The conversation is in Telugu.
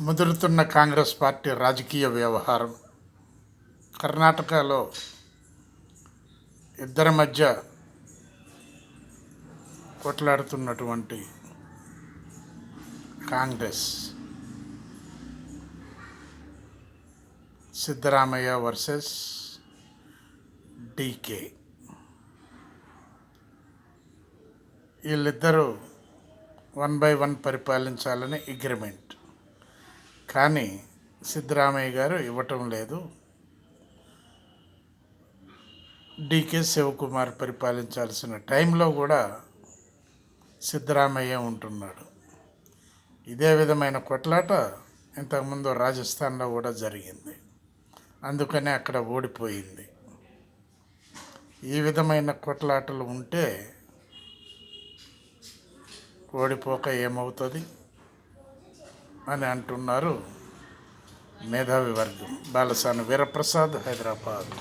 ముదురుతున్న కాంగ్రెస్ పార్టీ రాజకీయ వ్యవహారం. కర్ణాటకలో ఇద్దరి మధ్య కొట్లాడుతున్నటువంటి కాంగ్రెస్, సిద్ధరామయ్య వర్సెస్ డీకే. వీళ్ళిద్దరూ 1/1 పరిపాలించాలని అగ్రిమెంట్. కానీ సిద్ధరామయ్య గారు ఇవ్వటం లేదు. డీకే శివకుమార్ పరిపాలించాల్సిన టైంలో కూడా సిద్ధరామయ్య ఉంటున్నాడు. ఇదే విధమైన కొట్లాట ఇంతకుముందు రాజస్థాన్లో కూడా జరిగింది. అందుకనే అక్కడ ఓడిపోయింది. ఈ విధమైన కొట్లాటలు ఉంటే ఓడిపోక ఏమవుతుంది అని అంటున్నారు మేధావి వర్గం. బాలసాని వీరప్రసాద్, హైదరాబాద్.